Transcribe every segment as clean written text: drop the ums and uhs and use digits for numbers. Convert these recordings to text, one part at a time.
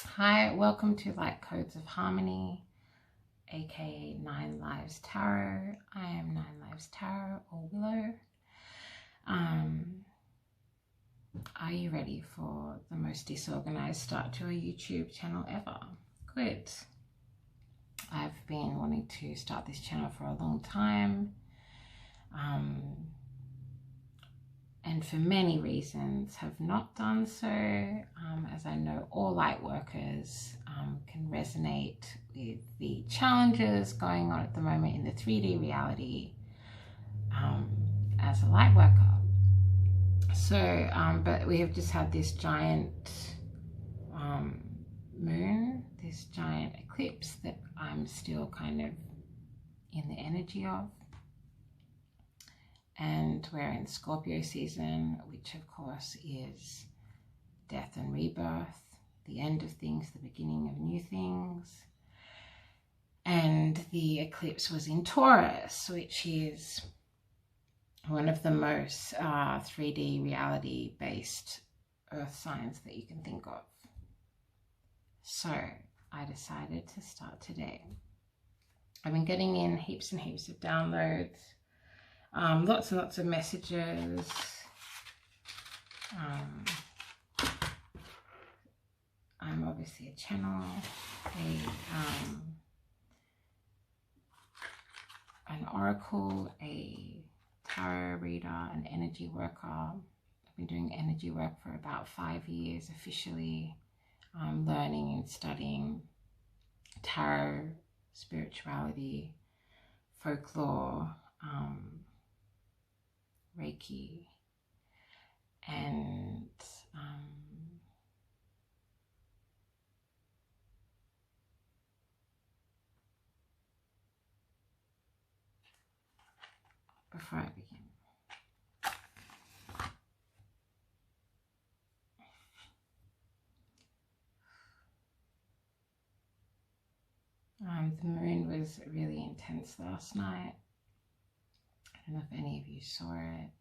Hi, welcome to Lightcodes of Harmony, aka Nine Lives Tarot. I am Nine Lives Tarot, or Willow. Are you ready for the most disorganized start to a YouTube channel ever? Good. I've been wanting to start this channel for a long time. And for many reasons have not done so, as I know all light workers can resonate with the challenges going on at the moment in the 3D reality as a light worker. So, but we have just had this giant moon, this giant eclipse that I'm still kind of in the energy of. And we're in Scorpio season, which of course is death and rebirth, the end of things, the beginning of new things. And the eclipse was in Taurus, which is one of the most 3D reality based earth signs that you can think of. So I decided to start today. I've been getting in heaps and heaps of downloads. Lots and lots of messages. I'm obviously a channel, an oracle, a tarot reader, an energy worker. I've been doing energy work for about 5 years officially, learning and studying tarot, spirituality, folklore, Reiki, and before I begin, the moon was really intense last night. I don't know if any of you saw it.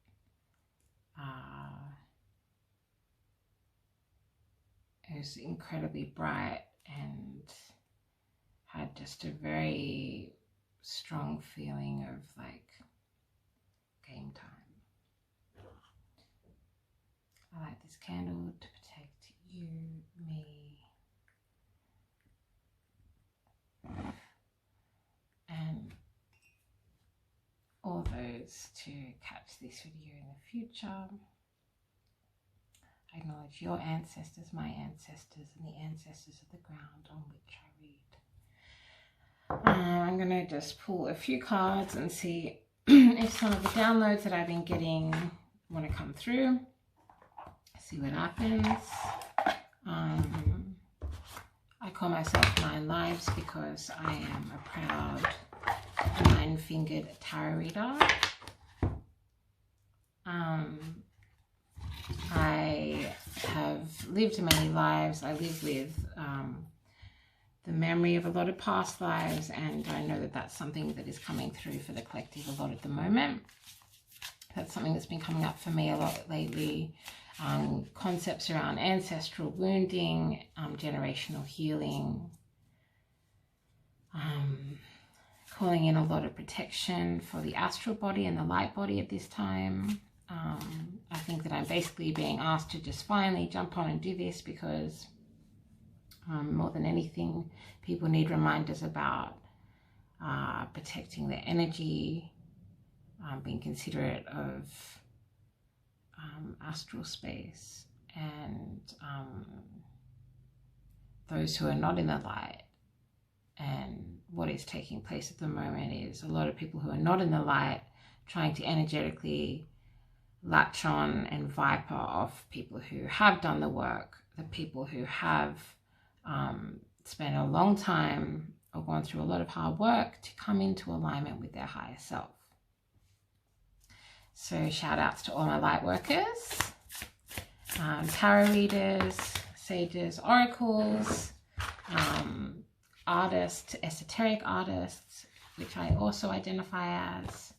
It was incredibly bright and had just a very strong feeling of like game time. I light this candle to protect you, me, and all those to catch this video in the future. I acknowledge your ancestors, my ancestors, and the ancestors of the ground on which I read. I'm going to just pull a few cards and see if some of the downloads that I've been getting want to come through. See what happens. I call myself Nine Lives because I am a proud nine-fingered tarot reader. I have lived many lives. I live with the memory of a lot of past lives, and I know that that's something that is coming through for the collective a lot at the moment. That's something that's been coming up for me a lot lately. Concepts around ancestral wounding, generational healing, calling in a lot of protection for the astral body and the light body at this time. I think that I'm basically being asked to just finally jump on and do this because more than anything, people need reminders about protecting their energy, being considerate of astral space, and those who are not in the light. And what is taking place at the moment is a lot of people who are not in the light trying to energetically latch on and viper off people who have done the work, the people who have spent a long time or gone through a lot of hard work to come into alignment with their higher self. So shout outs to all my light workers, tarot readers, sages, oracles, artists, esoteric artists, which I also identify as,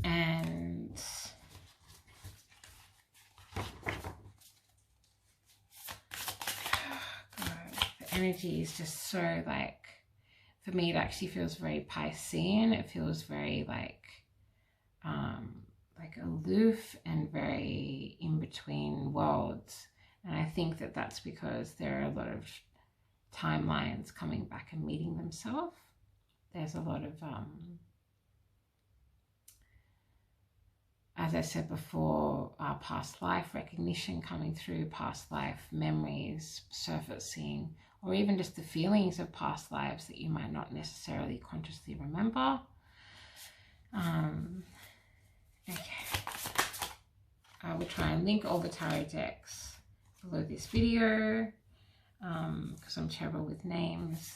and energy is just so like, for me, it actually feels very Piscean. It feels very like aloof and very in between worlds. And I think that that's because there are a lot of timelines coming back and meeting themselves. There's a lot of, as I said before, past life recognition coming through, past life memories surfacing, or even just the feelings of past lives that you might not necessarily consciously remember. Okay. I will try and link all the tarot decks below this video because I'm terrible with names.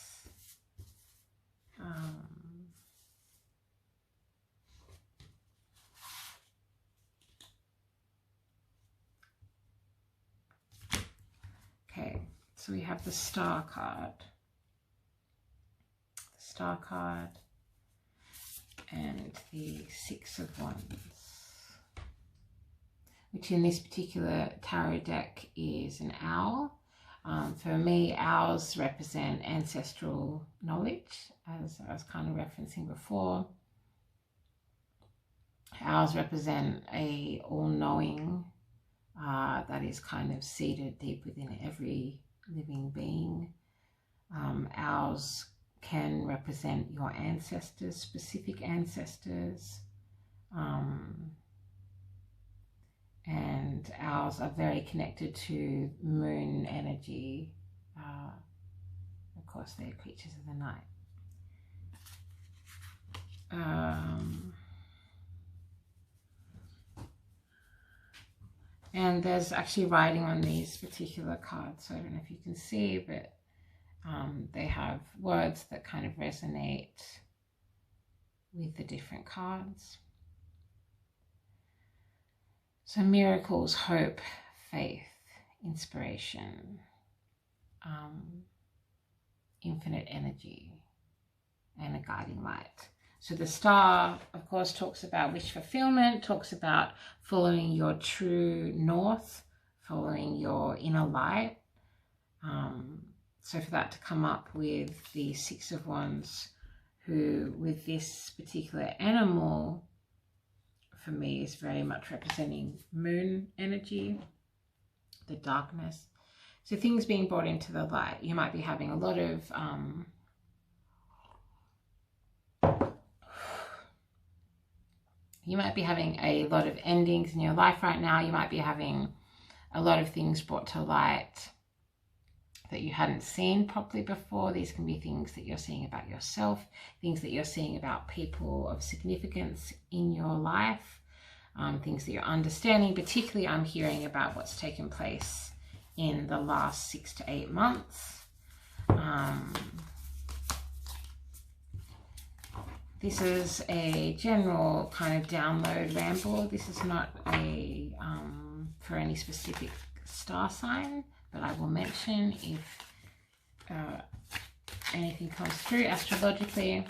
Okay, so we have the Star card. The Star card and the Six of Wands, which in this particular tarot deck is an owl. For me, owls represent ancestral knowledge, as I was kind of referencing before. Owls represent a all-knowing that is kind of seated deep within every living being. Owls can represent your ancestors, specific ancestors. And owls are very connected to moon energy. Of course, they're creatures of the night. And there's actually writing on these particular cards, so I don't know if you can see, but they have words that kind of resonate with the different cards. So miracles, hope, faith, inspiration, infinite energy, and a guiding light. So the star, of course, talks about wish fulfillment, talks about following your true north, following your inner light. So for that to come up with the Six of Wands, who with this particular animal, for me, is very much representing moon energy, the darkness. So things being brought into the light. You might be having a lot of endings in your life right now. You might be having a lot of things brought to light that you hadn't seen properly before. These can be things that you're seeing about yourself, things that you're seeing about people of significance in your life, things that you're understanding. Particularly, I'm hearing about what's taken place in the last 6 to 8 months. This is a general kind of download ramble. This is not a for any specific star sign, but I will mention if anything comes through astrologically.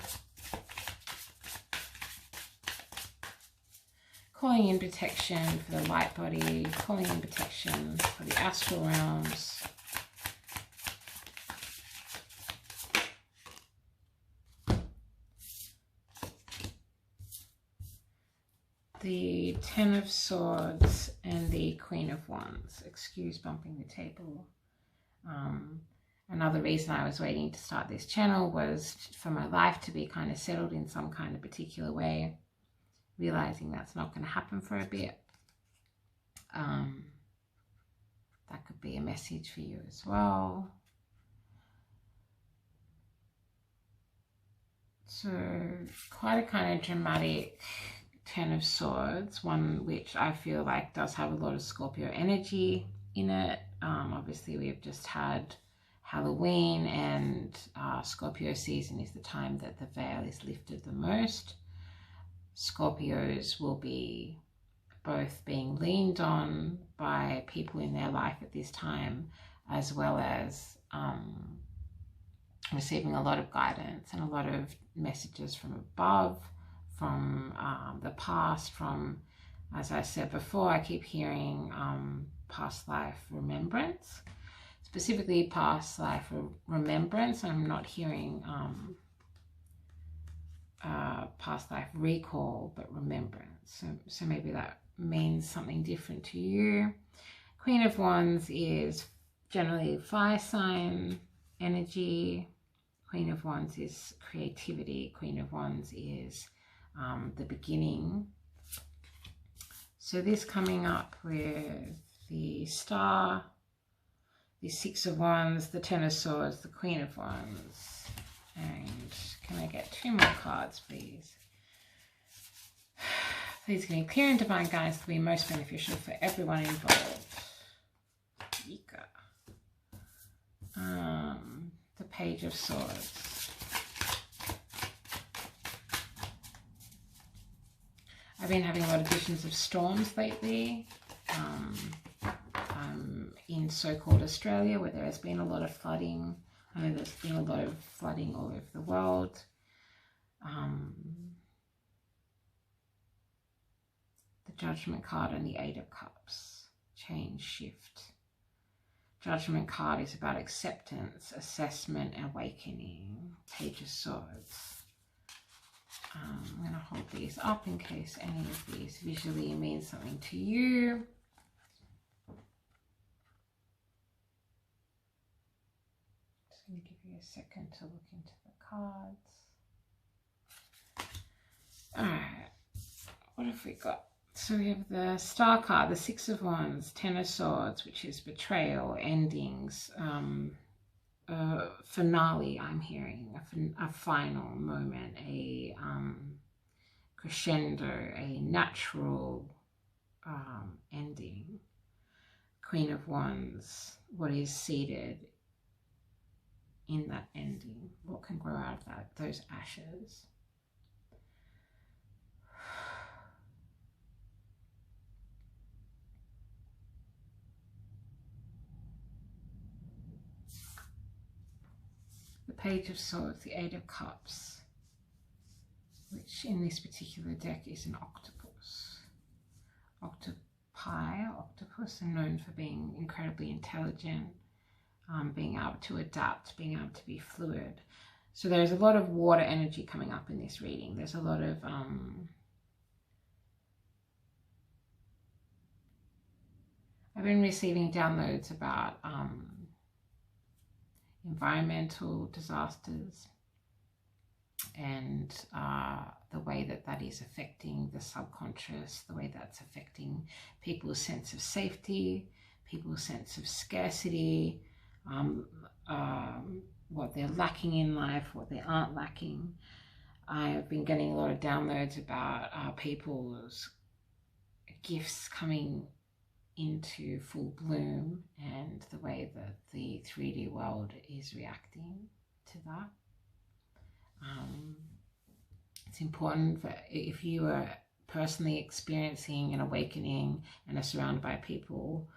Calling in protection for the light body, calling in protection for the astral realms. The Ten of Swords and the Queen of Wands. Excuse bumping the table. Another reason I was waiting to start this channel was for my life to be kind of settled in some kind of particular way. Realizing that's not going to happen for a bit. That could be a message for you as well. So quite a kind of dramatic Ten of Swords, one which I feel like does have a lot of Scorpio energy in it. Obviously we've just had Halloween, and Scorpio season is the time that the veil is lifted the most. Scorpios will be both being leaned on by people in their life at this time, as well as receiving a lot of guidance and a lot of messages from above, from the past, from, as I said before, I keep hearing past life remembrance. specifically past life remembrance. I'm not hearing past life recall, but remembrance. So maybe that means something different to you. Queen of Wands is generally fire sign energy. Queen of Wands is creativity. Queen of Wands is the beginning. So this coming up with the Star, the Six of Wands, the Ten of Swords, the Queen of Wands. And can I get 2 more cards, please? Please give me clear and divine guidance to be most beneficial for everyone involved. The Page of Swords. I've been having a lot of visions of storms lately. I'm in so-called Australia, where there has been a lot of flooding. I know there's been a lot of flooding all over the world. The Judgment card and the Eight of Cups. Change, shift. Judgment card is about acceptance, assessment, awakening. Page of Swords. I'm going to hold these up in case any of these visually mean something to you. Just going to give you a second to look into the cards. Alright, what have we got? So we have the Star card, the Six of Wands, Ten of Swords, which is betrayal, endings, finale. I'm hearing a final moment, a crescendo, a natural ending. Queen of Wands, what is seated in that ending? What can grow out of that? Those ashes. The Page of Swords, the Eight of Cups, which in this particular deck is an octopus. Octopus are known for being incredibly intelligent, being able to adapt, being able to be fluid. So there's a lot of water energy coming up in this reading. There's a lot of I've been receiving downloads about environmental disasters and the way that that is affecting the subconscious, the way that's affecting people's sense of safety, people's sense of scarcity, what they're lacking in life, what they aren't lacking. I've been getting a lot of downloads about people's gifts coming into full bloom and the way that the 3D world is reacting to that. It's important that if you are personally experiencing an awakening and are surrounded by people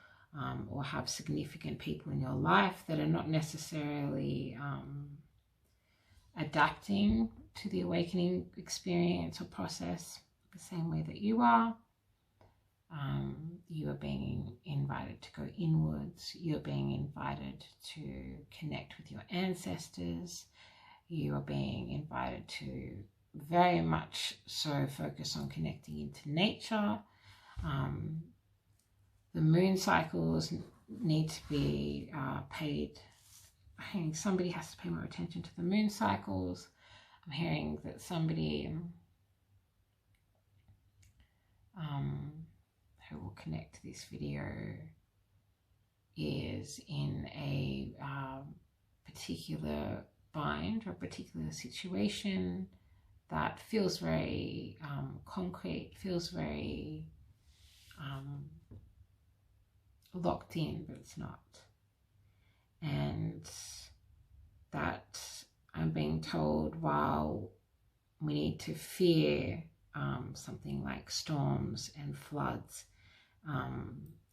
or have significant people in your life that are not necessarily adapting to the awakening experience or process the same way that you are, you are being invited to go inwards. You're being invited to connect with your ancestors. You are being invited to very much so focus on connecting into nature. The moon cycles need to be paid. I think somebody has to pay more attention to the moon cycles. I'm hearing that somebody who will connect to this video is in a particular bind or a particular situation that feels very concrete, feels very locked in, but it's not. And that I'm being told, while we need to fear something like storms and floods,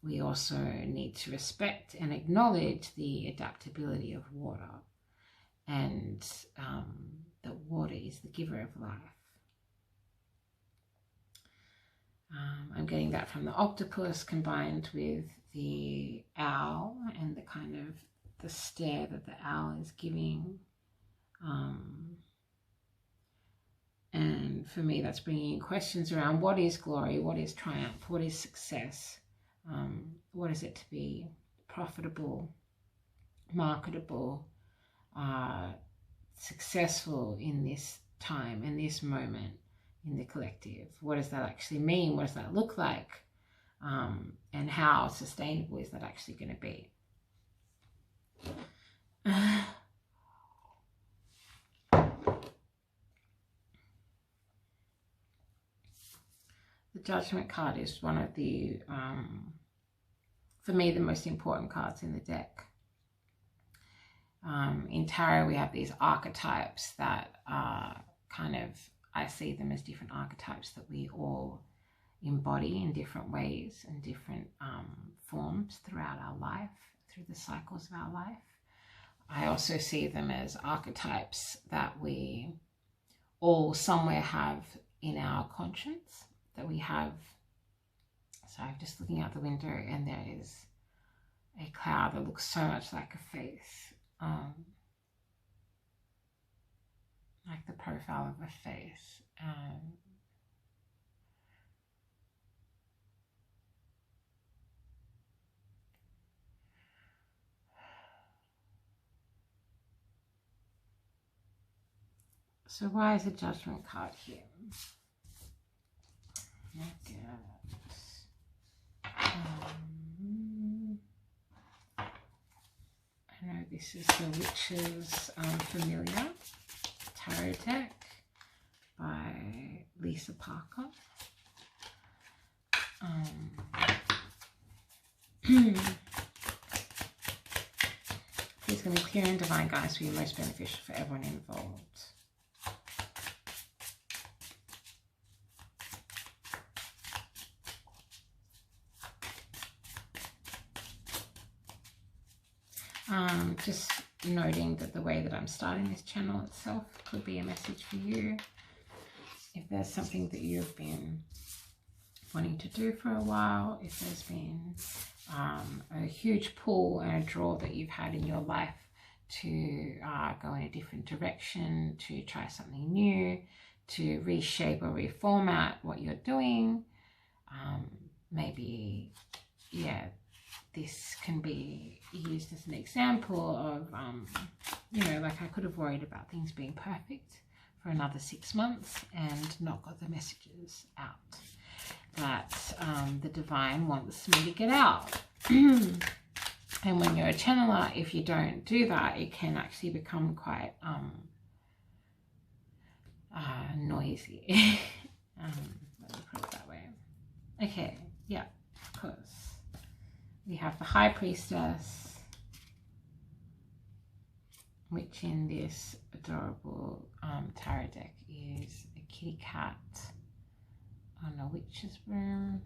we also need to respect and acknowledge the adaptability of water, and that water is the giver of life. I'm getting that from the octopus combined with the owl and the kind of the stare that the owl is giving. And for me, that's bringing in questions around what is glory, what is triumph, what is success, what is it to be profitable, marketable, successful in this time, in this moment, in the collective. What does that actually mean? What does that look like? And how sustainable is that actually going to be? The Judgment card is one of the, for me, the most important cards in the deck. In tarot, we have these archetypes that are kind of, I see them as different archetypes that we all embody in different ways and different forms throughout our life, through the cycles of our life. I also see them as archetypes that we all somewhere have in our conscience, that we have. So I'm just looking out the window and there is a cloud that looks so much like a face, like the profile of a face. So why is a Judgment card here? I know this is the Witch's Familiar Tarot deck by Lisa Parker. Please can be clear and divine guidance for you, most beneficial for everyone involved. Just noting that the way that I'm starting this channel itself could be a message for you. If there's something that you've been wanting to do for a while, if there's been a huge pull and a draw that you've had in your life to go in a different direction, to try something new, to reshape or reformat what you're doing, maybe, yeah, this can be used as an example of, you know, like I could have worried about things being perfect for another 6 months and not got the messages out that the divine wants me to get out. And when you're a channeler, if you don't do that, it can actually become quite noisy. Let me put it that way. Okay, yeah, of course. We have the High Priestess, which in this adorable tarot deck is a kitty cat on a witch's broom,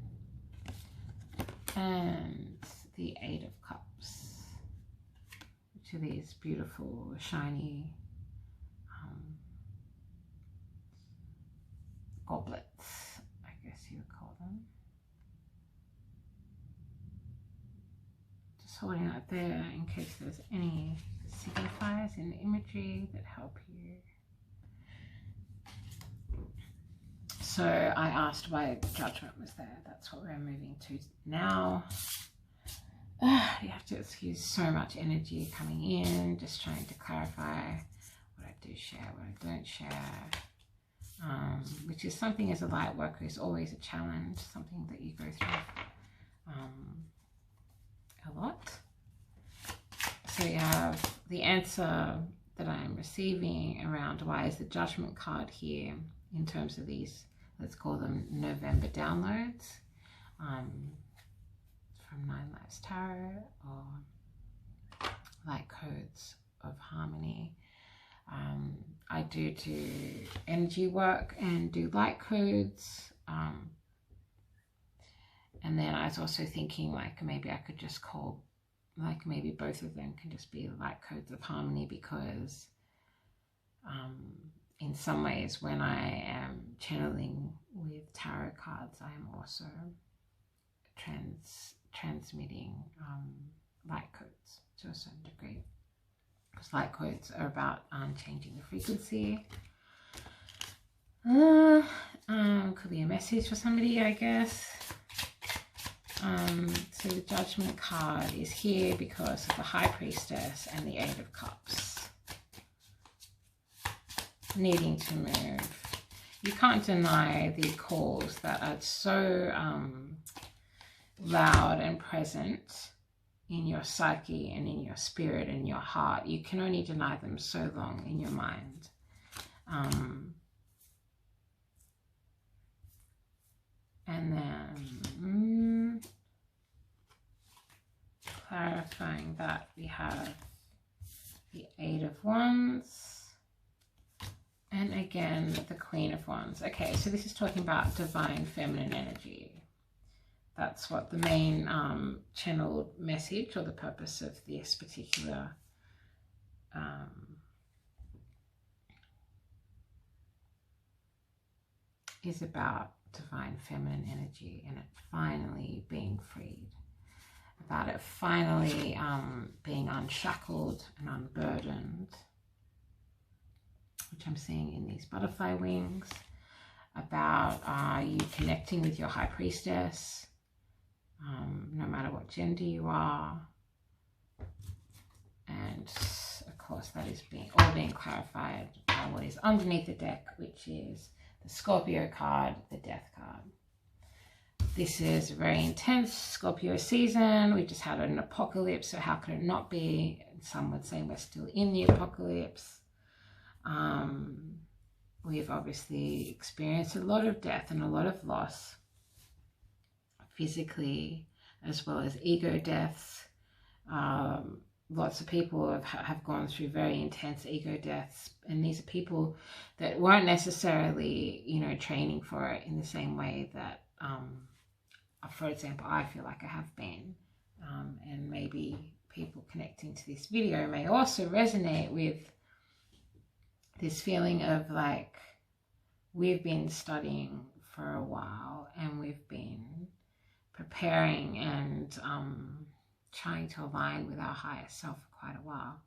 and the Eight of Cups, which are these beautiful, shiny goblets, I guess you would call them. Holding out there in case there's any signifiers in the imagery that help you. So I asked why Judgment was there. That's what we're moving to now. You have to excuse so much energy coming in, just trying to clarify what I do share, what I don't share, which is something as a light worker is always a challenge, something that you go through a lot. So you have the answer that I'm receiving around why is the Judgment card here in terms of these, let's call them November downloads from Nine Lives Tarot or Lightcodes of Harmony. I do energy work and do light codes. And then I was also thinking like maybe I could just call, like maybe both of them can just be Lightcodes of Harmony, because in some ways when I am channeling with tarot cards, I am also transmitting light codes to a certain degree, because light codes are about changing the frequency. Could be a message for somebody, I guess. So the Judgment card is here because of the High Priestess and the Eight of Cups. Needing to move. You can't deny the calls that are so loud and present in your psyche and in your spirit and your heart. You can only deny them so long in your mind. And then clarifying that, we have the Eight of Wands and again the Queen of Wands. Okay, so this is talking about divine feminine energy. That's what the main channeled message or the purpose of this particular is about. Divine feminine energy, and it finally being freed, about it finally being unshackled and unburdened, which I'm seeing in these butterfly wings, about you connecting with your High Priestess, no matter what gender you are, and of course that is all being clarified by what is underneath the deck, which is the Scorpio card, the Death card. This is a very intense Scorpio season. We just had an apocalypse, so how could it not be? Some would say we're still in the apocalypse. We've obviously experienced a lot of death and a lot of loss, physically as well as ego deaths. Lots of people have gone through very intense ego deaths, and these are people that weren't necessarily, you know, training for it in the same way that, for example, I feel like I have been. And maybe people connecting to this video may also resonate with this feeling of like, we've been studying for a while and we've been preparing and trying to align with our higher self for quite a while.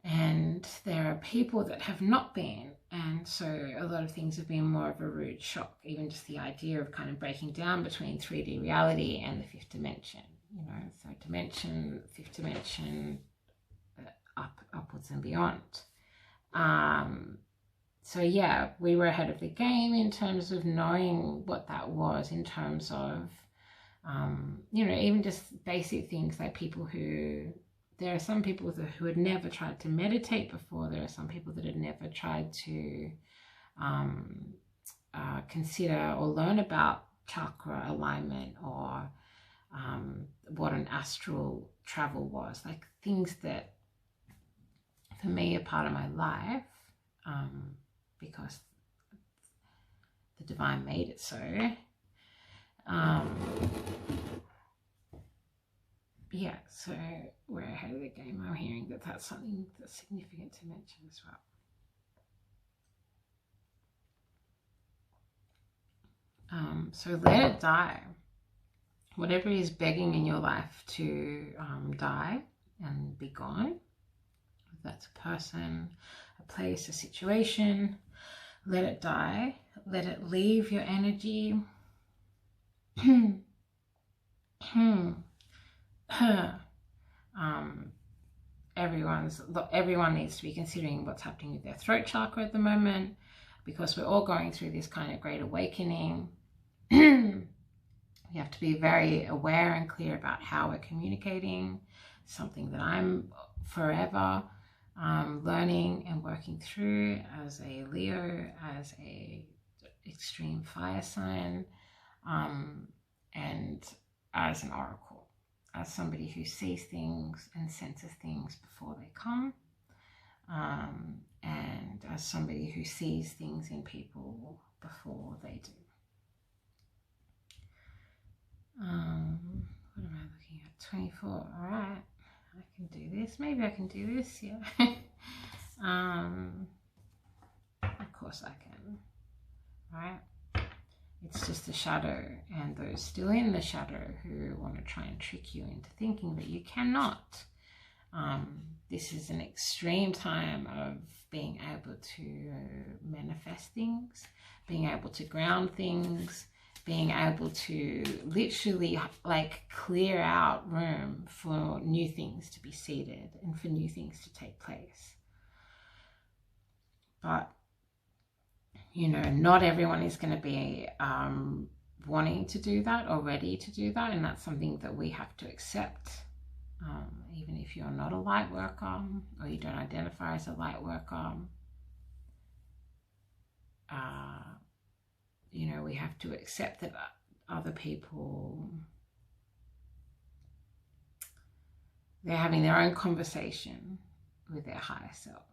And there are people that have not been, and so a lot of things have been more of a rude shock, even just the idea of kind of breaking down between 3D reality and the fifth dimension, you know, third dimension, fifth dimension, upwards and beyond. So yeah, we were ahead of the game in terms of knowing what that was, in terms of you know, even just basic things like people who, there are some people who had never tried to meditate before. There are some people that had never tried to consider or learn about chakra alignment or what an astral travel was. Like things that for me are part of my life because the divine made it so. Yeah, so we're ahead of the game. I'm hearing that that's something that's significant to mention as well. So let it die. Whatever is begging in your life to die and be gone, if that's a person, a place, a situation, let it die. Let it leave your energy. Everyone needs to be considering what's happening with their throat chakra at the moment, because we're all going through this kind of great awakening. We have to be very aware and clear about how we're communicating, something that I'm forever learning and working through as a Leo, as a extreme fire sign, and as an oracle, as somebody who sees things and senses things before they come, and as somebody who sees things in people before they do. What am I looking at? 24. All right, I can do this. Maybe I can do this. Yeah. Of course I can. All right. It's just a shadow, and those still in the shadow who want to try and trick you into thinking that you cannot. This is an extreme time of being able to manifest things, being able to ground things, being able to literally like clear out room for new things to be seeded and for new things to take place. But, you know, not everyone is going to be wanting to do that or ready to do that, and that's something that we have to accept. Even if you're not a light worker or you don't identify as a light worker, you know, we have to accept that other people, they're having their own conversation with their higher self.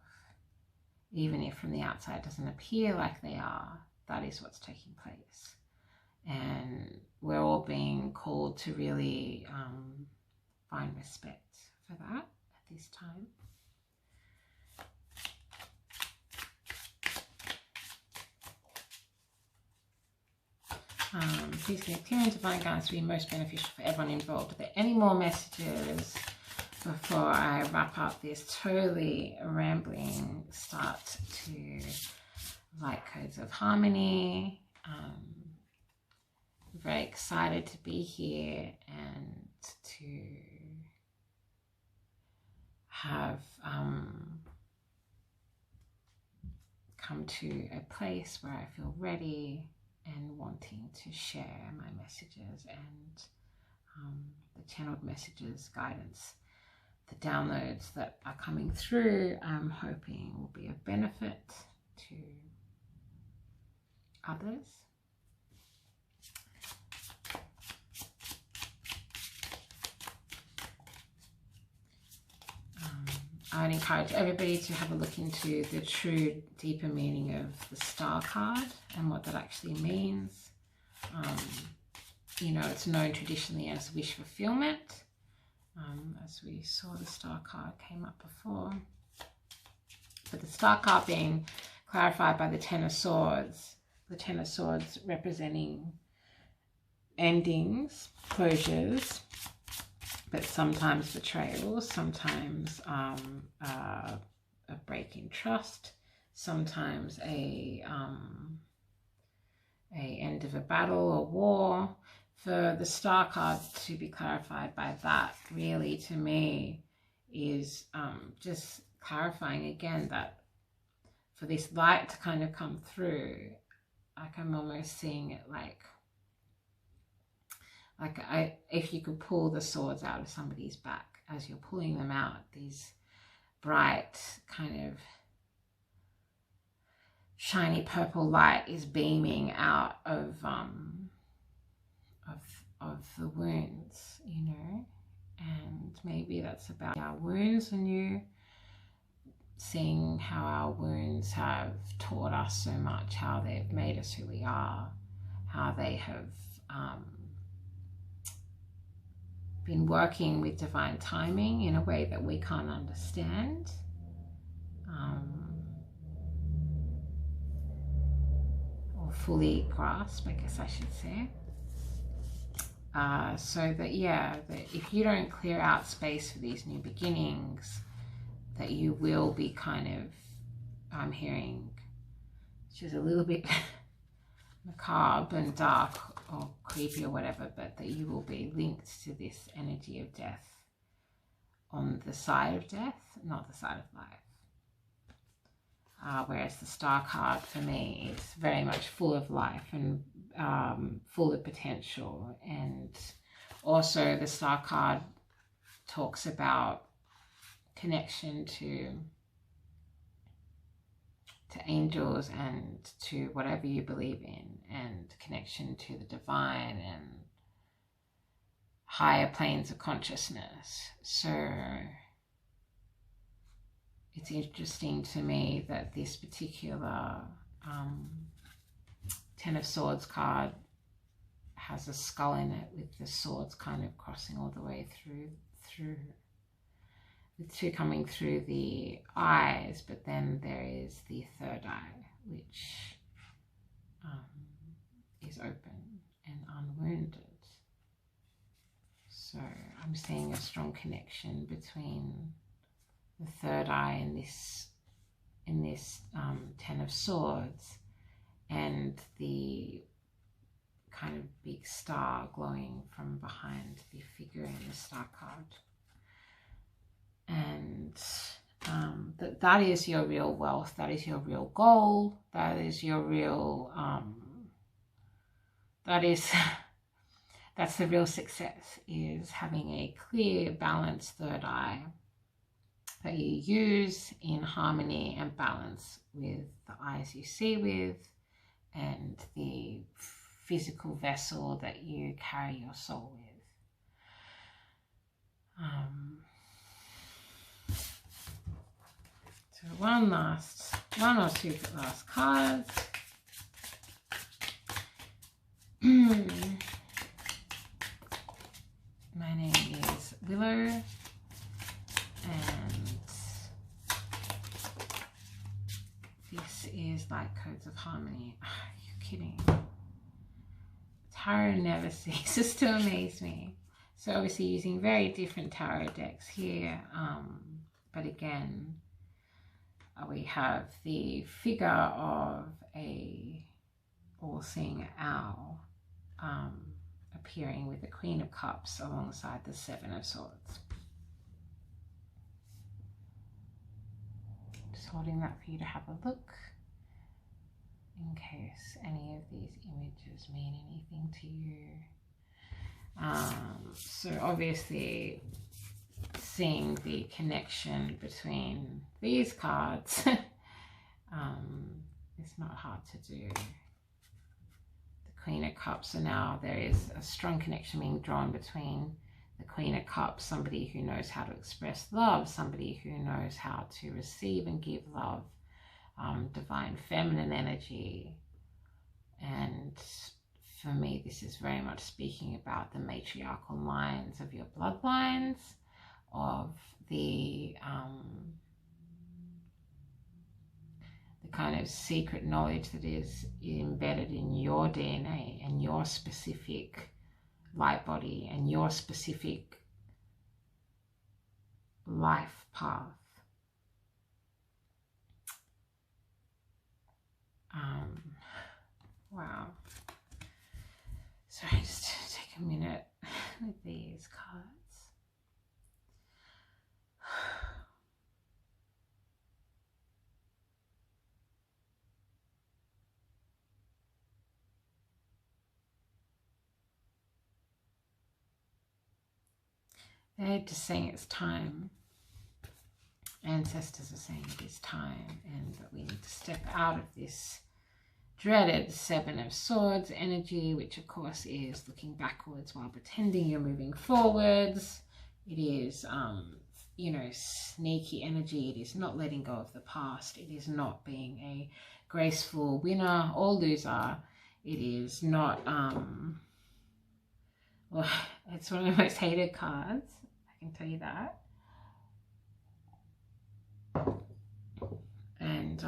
Even if from the outside it doesn't appear like they are, that is what's taking place. And we're all being called to really find respect for that at this time. Please get clear and divine guidance to be most beneficial for everyone involved. Are there any more messages before I wrap up this totally rambling start to Lightcodes of Harmony? Very excited to be here and to have come to a place where I feel ready and wanting to share my messages and the channeled messages, guidance, the downloads that are coming through, I'm hoping will be of benefit to others. I would encourage everybody to have a look into the true, deeper meaning of the star card and what that actually means. You know, it's known traditionally as wish fulfillment, as we saw the star card came up before. But the star card being clarified by the Ten of Swords representing endings, closures, but sometimes betrayals, sometimes a break in trust, sometimes a end of a battle or war. For the star card to be clarified by that, really, to me, is just clarifying again that for this light to kind of come through, like I'm almost seeing it like if you could pull the swords out of somebody's back, as you're pulling them out, these bright kind of shiny purple light is beaming out of the wounds, you know, and maybe that's about our wounds and you seeing how our wounds have taught us so much, how they've made us who we are, how they have been working with divine timing in a way that we can't understand. Or fully grasp, I guess I should say. So that, yeah, that if you don't clear out space for these new beginnings, that you will be kind of, I'm hearing, which is a little bit macabre and dark or creepy or whatever, but that you will be linked to this energy of death on the side of death, not the side of life. Whereas the star card for me is very much full of life and full of potential. And also the star card talks about connection to angels and to whatever you believe in, and connection to the divine and higher planes of consciousness. So it's interesting to me that this particular Ten of Swords card has a skull in it with the swords kind of crossing all the way through the two coming through the eyes, but then there is the third eye, which is open and unwounded. So I'm seeing a strong connection between the third eye in this Ten of Swords and the kind of big star glowing from behind the figure in the star card. And that is your real wealth, that is your real goal, that is your real, that's the real success, is having a clear, balanced third eye that you use in harmony and balance with the eyes you see with and the physical vessel that you carry your soul with. So one or two last cards. My name is Willow, and this is Lightcodes of Harmony. Are you kidding? Tarot never ceases to amaze me. So obviously using very different tarot decks here, but again, we have the figure of a all-seeing owl appearing with the Queen of Cups alongside the Seven of Swords. Just holding that for you to have a look in case any of these images mean anything to you. So obviously seeing the connection between these cards it's not hard to do. The Queen of Cups, so now there is a strong connection being drawn between the Queen of Cups, somebody who knows how to express love, somebody who knows how to receive and give love, divine feminine energy. And for me, this is very much speaking about the matriarchal lines of your bloodlines, of the kind of secret knowledge that is embedded in your DNA and your specific light body and your specific life path. Wow. Sorry, just take a minute with these cards. They're just saying it's time. Ancestors are saying it is time, and that we need to step out of this dreaded Seven of Swords energy, which of course is looking backwards while pretending you're moving forwards. It is, you know, sneaky energy. It is not letting go of the past. It is not being a graceful winner or loser. It is not, well, it's one of the most hated cards. I can tell you that. And,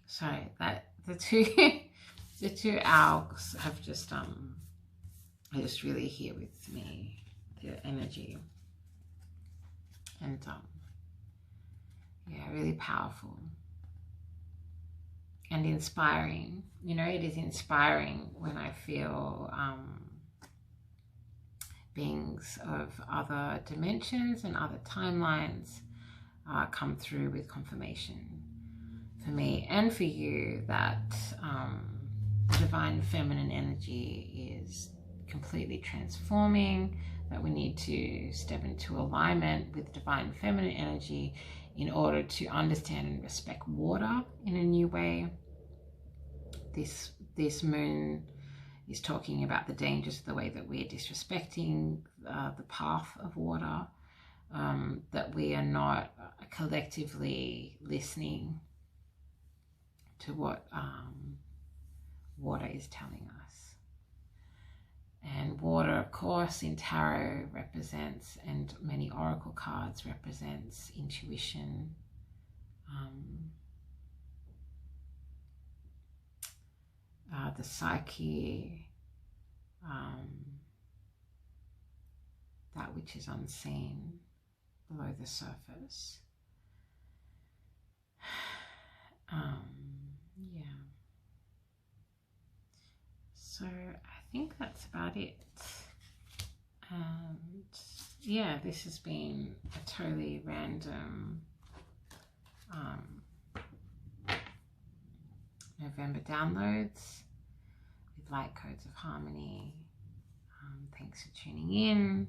sorry, that the two owls have just are just really here with me, the energy, and yeah, really powerful and inspiring. You know, it is inspiring when I feel beings of other dimensions and other timelines come through with confirmation for me and for you that the divine feminine energy is completely transforming, that we need to step into alignment with divine feminine energy in order to understand and respect water in a new way. This moon is talking about the dangers of the way that we're disrespecting the path of water, that we are not collectively listening to what water is telling us. And water, of course, in tarot represents, and many oracle cards represents, intuition, the psyche, that which is unseen below the surface. Yeah. So I think that's about it. And yeah, this has been a totally random November downloads with Lightcodes of Harmony. Thanks for tuning in.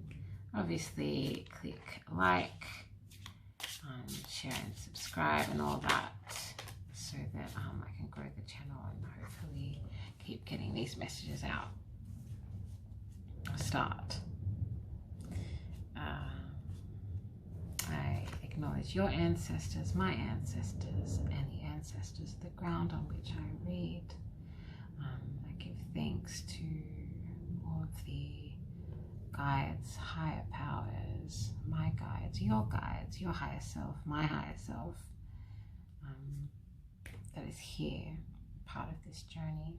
Obviously, click like, share and subscribe and all that, so that I can grow the channel and hopefully keep getting these messages out. I acknowledge your ancestors, my ancestors, and the ancestors of the ground on which I read. I give thanks to all of the guides, higher powers, my guides, your higher self, my higher self, that is here, part of this journey.